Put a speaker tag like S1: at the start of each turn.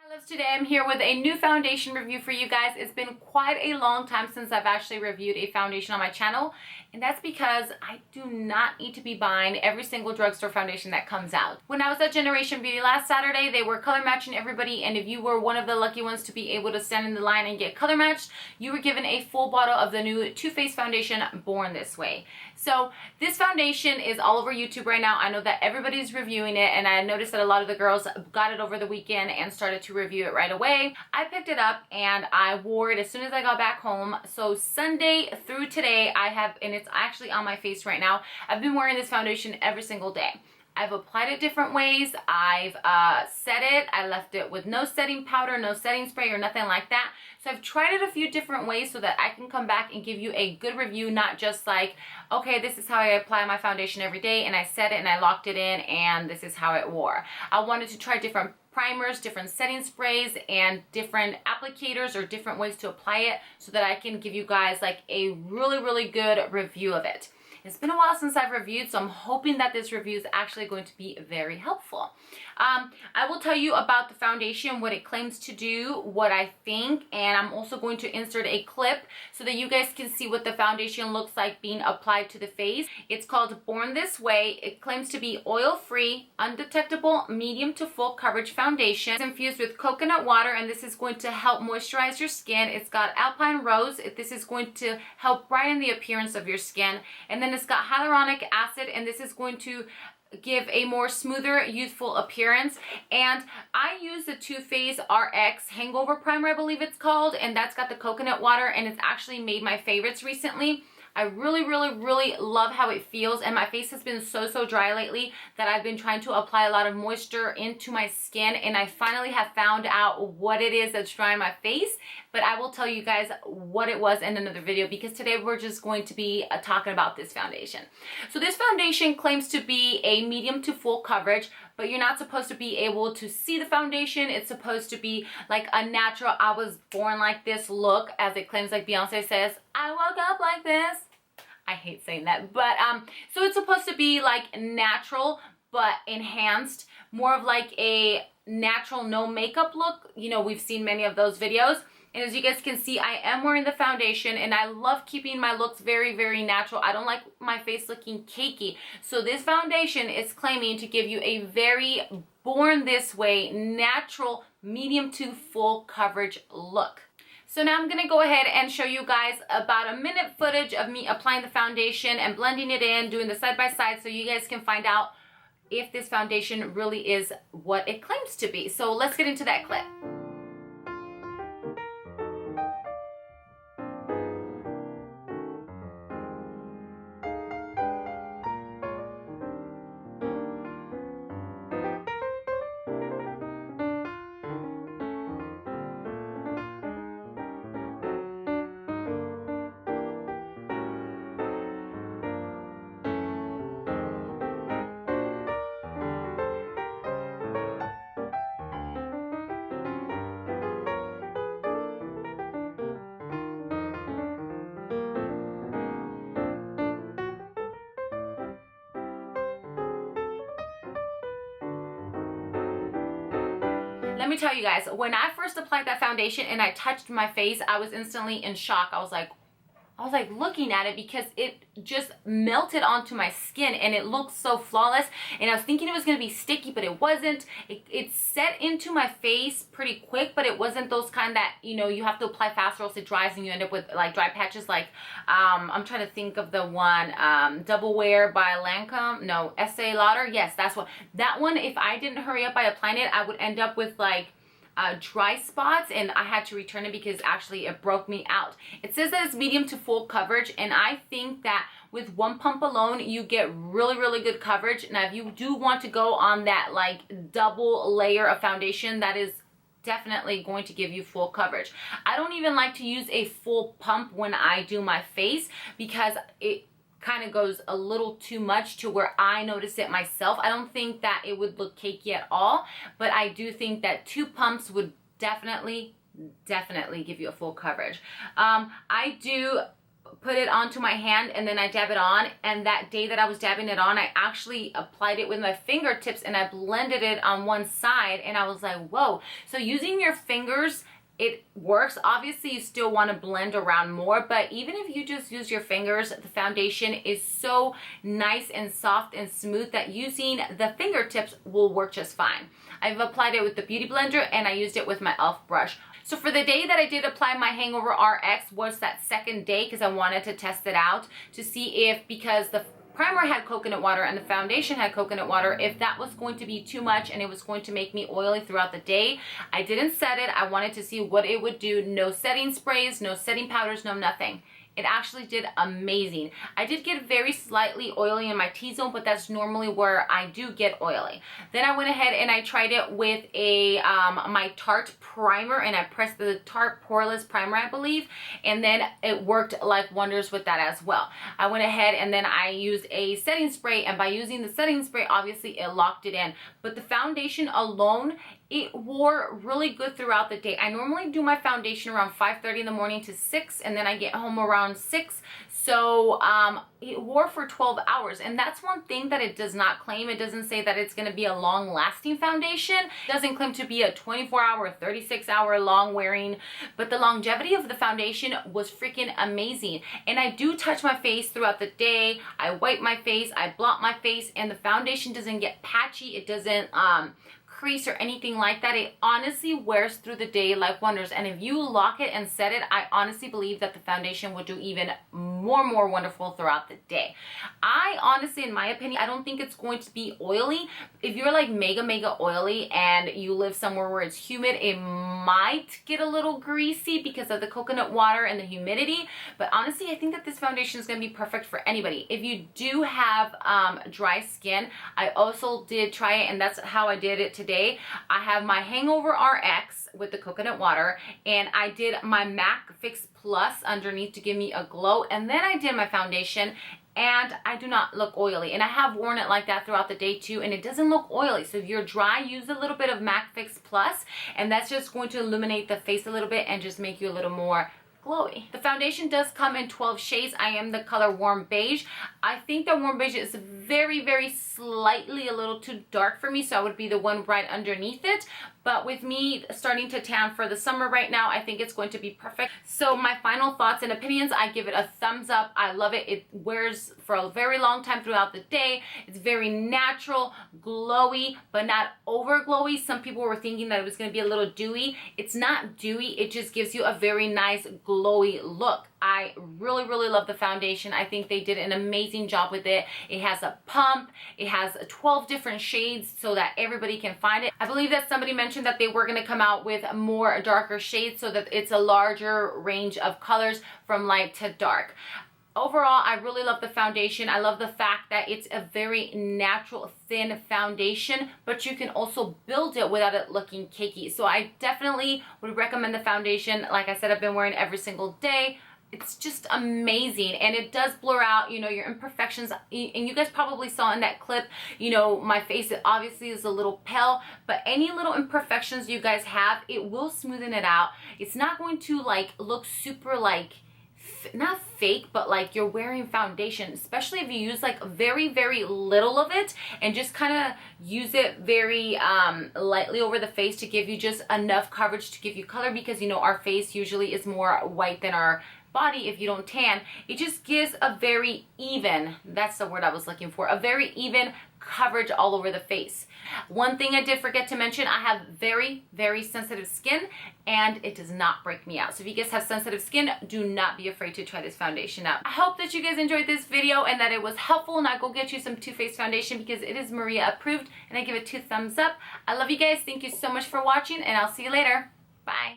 S1: Hi loves, today I'm here with a new foundation review for you guys. It's been quite a long time since I've actually reviewed a foundation on my channel, and that's because I do not need to be buying every single drugstore foundation that comes out. When I was at Generation Beauty last Saturday, they were color matching everybody, and if you were one of the lucky ones to be able to stand in the line and get color matched, you were given a full bottle of the new Too Faced foundation, Born This Way. So this foundation is all over YouTube right now. I know that everybody's reviewing it, and I noticed that a lot of the girls got it over the weekend and started to review it right away. I picked it up and I wore it as soon as I got back home. So Sunday through today, I have, and it's actually on my face right now, I've been wearing this foundation every single day. I've applied it different ways. I've set it. I left it with no setting powder, no setting spray, or nothing like that. So I've tried it a few different ways so that I can come back and give you a good review, not just like, okay, this is how I apply my foundation every day, and I set it and I locked it in, and this is how it wore. I wanted to try different primers, different setting sprays, and different applicators or different ways to apply it so that I can give you guys like a really good review of it. It's been a while since I've reviewed, so I'm hoping that this review is actually going to be very helpful. I will tell you about the foundation, what it claims to do, what I think, and I'm also going to insert a clip so that you guys can see what the foundation looks like being applied to the face. It's called Born This Way. It claims to be oil-free, undetectable, medium to full coverage foundation. It's infused with coconut water, and this is going to help moisturize your skin. It's got alpine rose. This is going to help brighten the appearance of your skin. And then it's got hyaluronic acid, and this is going to give a more smoother, youthful appearance. And I use the Too Faced RX Hangover Primer, I believe it's called, and that's got the coconut water, and it's actually made my favorites recently. I really love how it feels, and my face has been so dry lately that I've been trying to apply a lot of moisture into my skin, and I finally have found out what it is that's drying my face. But I will tell you guys what it was in another video, because today we're just going to be talking about this foundation. So this foundation claims to be a medium to full coverage, but you're not supposed to be able to see the foundation. It's supposed to be like a natural, I was born like this look, as it claims, like Beyonce says, I woke up like this. I hate saying that, but so it's supposed to be like natural but enhanced, more of like a natural no makeup look. You know, we've seen many of those videos. And as you guys can see, I am wearing the foundation, and I love keeping my looks very natural. I don't like my face looking cakey. So this foundation is claiming to give you a very Born This Way, natural, medium to full coverage look. So now I'm going to go ahead and show you guys about a minute footage of me applying the foundation and blending it in, doing the side by side, so you guys can find out if this foundation really is what it claims to be. So let's get into that clip. Let me tell you guys, when I first applied that foundation and I touched my face, I was instantly in shock. I was like looking at it, because it just melted onto my skin and it looked so flawless. And I was thinking it was going to be sticky, but it wasn't. It set into my face pretty quick, but it wasn't those kind that, you know, you have to apply fast or else it dries and you end up with like dry patches. Like I'm trying to think of the one, Double Wear by Lancome. No, Estee Lauder. Yes, that's what. That one, if I didn't hurry up by applying it, I would end up with like dry spots, and I had to return it because actually it broke me out. It says that it's medium to full coverage, and I think that with one pump alone you get really good coverage. Now if you do want to go on that like double layer of foundation, that is definitely going to give you full coverage. I don't even like to use a full pump when I do my face, because it kind of goes a little too much to where I notice it myself. I don't think that it would look cakey at all, but I do think that 2 pumps would definitely give you a full coverage. I do put it onto my hand and then I dab it on, and that day that I was dabbing it on, I actually applied it with my fingertips and I blended it on one side, and I was like, whoa. So using your fingers, it works. Obviously you still want to blend around more, but even if you just use your fingers, the foundation is so nice and soft and smooth that using the fingertips will work just fine. I've applied it with the Beauty Blender and I used it with my e.l.f. brush. So for the day that I did apply my Hangover RX was that second day, because I wanted to test it out to see if, because the primer had coconut water and the foundation had coconut water, if that was going to be too much and it was going to make me oily throughout the day. I didn't set it. I wanted to see what it would do. No setting sprays, no setting powders, no nothing. It actually did amazing. I did get very slightly oily in my T-zone, but that's normally where I do get oily. Then I went ahead and I tried it with a my Tarte primer, and I pressed the Tarte Poreless Primer, I believe, and then it worked like wonders with that as well. I went ahead and then I used a setting spray, and by using the setting spray, obviously it locked it in. But the foundation alone, it wore really good throughout the day. I normally do my foundation around 5:30 in the morning to 6, and then I get home around 6. So it wore for 12 hours, and that's one thing that it does not claim. It doesn't say that it's going to be a long-lasting foundation. It doesn't claim to be a 24-hour, 36-hour long wearing, but the longevity of the foundation was freaking amazing. And I do touch my face throughout the day. I wipe my face, I blot my face, and the foundation doesn't get patchy. It doesn't crease or anything like that. It honestly wears through the day like wonders, and if you lock it and set it, I honestly believe that the foundation will do even more wonderful throughout the day. I honestly, in my opinion, I don't think it's going to be oily. If you're like mega oily and you live somewhere where it's humid, it might get a little greasy because of the coconut water and the humidity, but honestly I think that this foundation is going to be perfect for anybody. If you do have dry skin, I also did try it, and that's how I did it today. I have my Hangover RX with the coconut water, and I did my MAC Fix Plus underneath to give me a glow, and then I did my foundation, and I do not look oily, and I have worn it like that throughout the day too, and it doesn't look oily. So if you're dry, use a little bit of MAC Fix Plus, and that's just going to illuminate the face a little bit and just make you a little more glowy. The foundation does come in 12 shades. I am the color Warm Beige. I think the Warm Beige is very slightly a little too dark for me, so I would be the one right underneath it. But with me starting to tan for the summer right now, I think it's going to be perfect. So my final thoughts and opinions, I give it a thumbs up. I love it. It wears for a very long time throughout the day. It's very natural, glowy, but not over glowy. Some people were thinking that it was going to be a little dewy. It's not dewy. It just gives you a very nice glowy look. I really love the foundation. I think they did an amazing job with it. It has a pump. It has 12 different shades so that everybody can find it. I believe that somebody mentioned that they were going to come out with more darker shades so that it's a larger range of colors from light to dark. Overall, I really love the foundation. I love the fact that it's a very natural, thin foundation, but you can also build it without it looking cakey. So I definitely would recommend the foundation. Like I said, I've been wearing it every single day. It's just amazing, and it does blur out, you know, your imperfections. And you guys probably saw in that clip, you know, my face, it obviously is a little pale, but any little imperfections you guys have, it will smoothen it out. It's not going to like look super like, not fake, but like you're wearing foundation, especially if you use like very little of it and just kind of use it very lightly over the face to give you just enough coverage to give you color, because you know our face usually is more white than our body if you don't tan. It just gives a very even, that's the word I was looking for, a very even coverage all over the face. One thing I did forget to mention, I have very sensitive skin, and it does not break me out. So if you guys have sensitive skin, do not be afraid to try this foundation out. I hope that you guys enjoyed this video and that it was helpful. Now go get you some Too Faced foundation because it is Maria approved, and I give it 2 thumbs up. I love you guys. Thank you so much for watching, and I'll see you later. Bye.